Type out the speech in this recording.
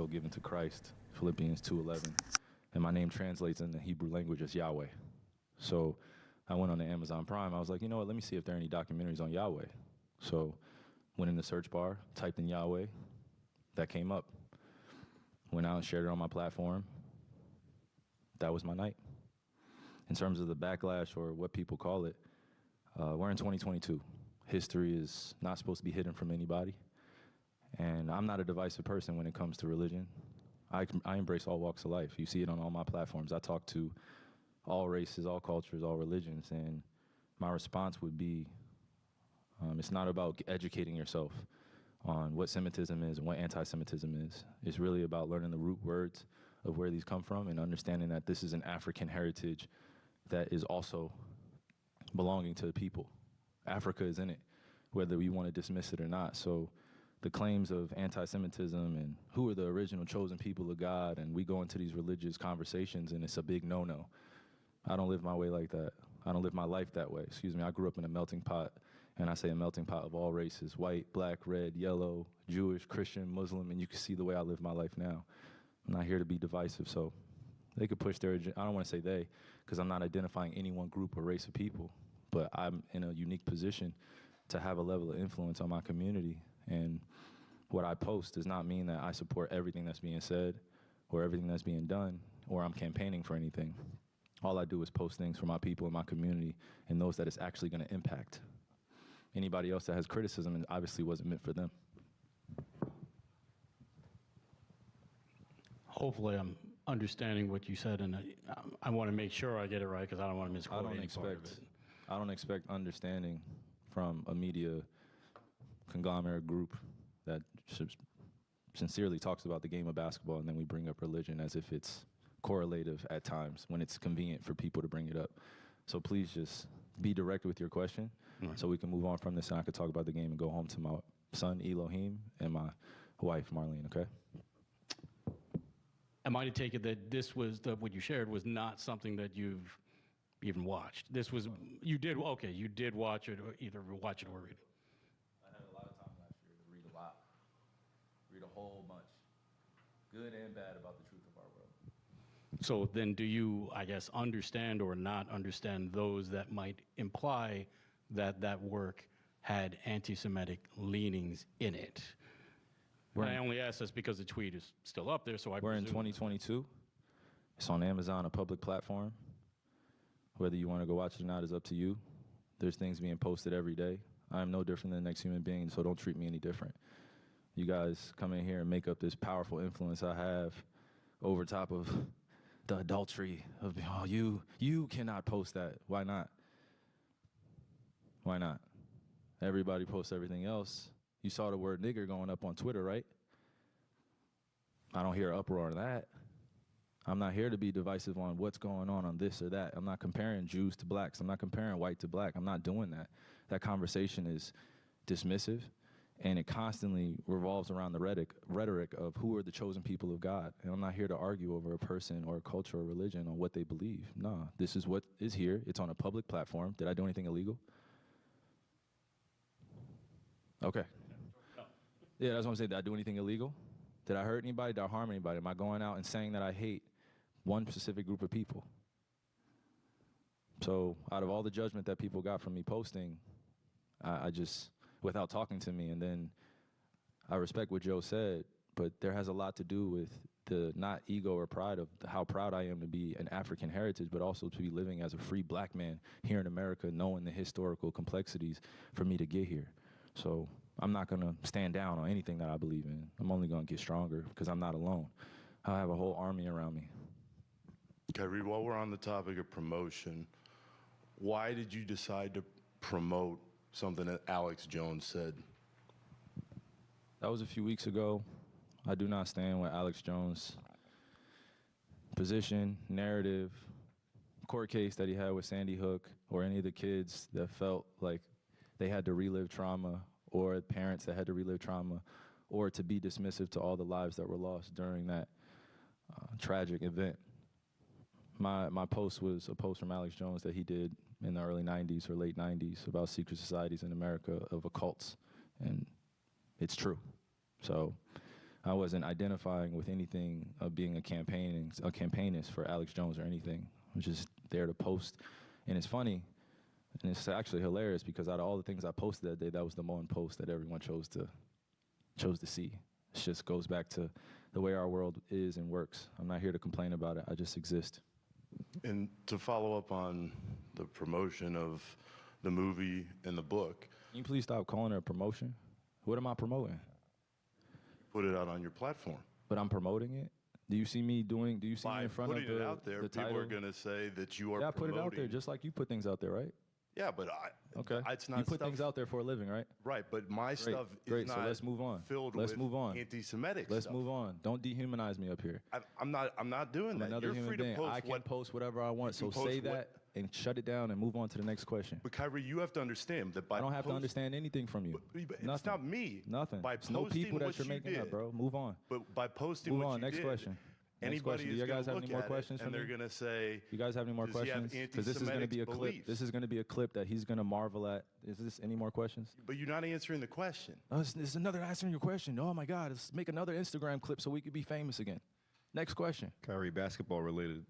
also given to Christ, Philippians 2:11. And my name translates in the Hebrew language as Yahweh. So I went on the Amazon Prime. I was like, you know what, let me see if there are any documentaries on Yahweh. So went in the search bar, typed in Yahweh. That came up. Went out and shared it on my platform. That was my night. In terms of the backlash or what people call it, we're in 2022. History is not supposed to be hidden from anybody. And I'm not a divisive person when it comes to religion. I embrace all walks of life. You see it on all my platforms. I talk to all races, all cultures, all religions. And my response would be, it's not about educating yourself on what Semitism is and what anti-Semitism is. It's really about learning the root words of where these come from and understanding that this is an African heritage that is also belonging to the people. Africa is in it, whether we want to dismiss it or not. So the claims of anti-Semitism and who are the original chosen people of God, and we go into these religious conversations and it's a big no-no. I don't live my way like that. I don't live my life that way. Excuse me. I grew up in a melting pot, and I say a melting pot of all races: white, black, red, yellow, Jewish, Christian, Muslim, and you can see the way I live my life now. I'm not here to be divisive, so they could push their agenda. I don't want to say they, because I'm not identifying any one group or race of people, but I'm in a unique position to have a level of influence on my community. And what I post does not mean that I support everything that's being said or everything that's being done, or I'm campaigning for anything. All I do is post things for my people in my community and those that it's actually going to impact. Anybody else that has criticism, it obviously wasn't meant for them. Hopefully I'm understanding what you said, and I want to make sure I get it right because I don't want to misquote any part of it. I don't expect understanding from a media conglomerate group that sincerely talks about the game of basketball, and then we bring up religion as if it's correlative at times when it's convenient for people to bring it up. So please just be direct with your question, so we can move on from this and I could talk about the game and go home to my son, Elohim, and my wife, Marlene, okay? Am I to take it that this was, what you shared was not something that you've even watched? This was, you did watch it, or either watch it or read it. I had a lot of time last year to read a lot, read a whole bunch, good and bad, about the truth of our world. So then do you, I guess, understand or not understand those that might imply that that work had anti-Semitic leanings in it? I only ask this because the tweet is still up there, so I We're in presume 2022. It's on Amazon, a public platform. Whether you want to go watch it or not is up to you. There's things being posted every day. I am no different than the next human being, so don't treat me any different. You guys come in here and make up this powerful influence I have over top of the adultery of, oh, you cannot post that. Why not? Why not? Everybody posts everything else. You saw the word nigger going up on Twitter, right? I don't hear uproar on that. I'm not here to be divisive on what's going on this or that. I'm not comparing Jews to blacks. I'm not comparing white to black. I'm not doing that. That conversation is dismissive, and it constantly revolves around the rhetoric of who are the chosen people of God. And I'm not here to argue over a person or a culture or religion on what they believe. No, this is what is here. It's on a public platform. Did I do anything illegal? Okay. Yeah, that's what I'm saying. Did I do anything illegal? Did I hurt anybody? Did I harm anybody? Am I going out and saying that I hate one specific group of people? So out of all the judgment that people got from me posting, I just, without talking to me, and then I respect what Joe said, but there has a lot to do with the not ego or pride of how proud I am to be an African heritage, but also to be living as a free black man here in America, knowing the historical complexities for me to get here. So I'm not going to stand down on anything that I believe in. I'm only going to get stronger because I'm not alone. I have a whole army around me. Kyrie, while we're on the topic of promotion, why did you decide to promote something that Alex Jones said? That was a few weeks ago. I do not stand with Alex Jones' position, narrative, court case that he had with Sandy Hook, or any of the kids that felt like they had to relive trauma, or parents that had to relive trauma, or to be dismissive to all the lives that were lost during that tragic event. My post was a post from Alex Jones that he did in the early 90s or late 90s about secret societies in America of occults, and it's true. So I wasn't identifying with anything of being a campaignist for Alex Jones or anything. I was just there to post. And it's funny, and it's actually hilarious because out of all the things I posted that day, that was the one post that everyone chose to see. It just goes back to the way our world is and works. I'm not here to complain about it. I just exist. And to follow up on the promotion of the movie and the book, Can you please stop calling it a promotion? What am I promoting? put it out on your platform. But I'm promoting it? Do you see me By in front of putting it out there, the people title? are going to say that you are Yeah, I put promoting. it out there just like you put things out there, right? Yeah, but Okay. it's not You put stuff, things out there for a living, right? right? But my stuff Great. is So not let's move on. filled Let's with move on. anti-Semitic Let's stuff. move on. Don't dehumanize me up here. I'm not doing I'm that. another You're human free being. to post I can what. post whatever I want. So can post say what- that and shut it down and move on to the next question. But Kyrie, you have to understand that by I don't have to understand anything from you. It's Nothing. not me. Nothing. By It's no posting people that what you're you making did, up, bro. Move on. But by posting Move what on. you Next did, question. Next anybody question. Do is you going guys to have look any more at questions it, for and me? they're going to say, You guys have any more Does he have questions? Because this is going to be a anti-Semitic clip. beliefs? This is going to be a clip that he's going to marvel at. Is this any more questions? but you're not answering the question. Oh, it's another answering your question. Oh my God, let's make another Instagram clip so we could be famous again. Next question. Kyrie, basketball related.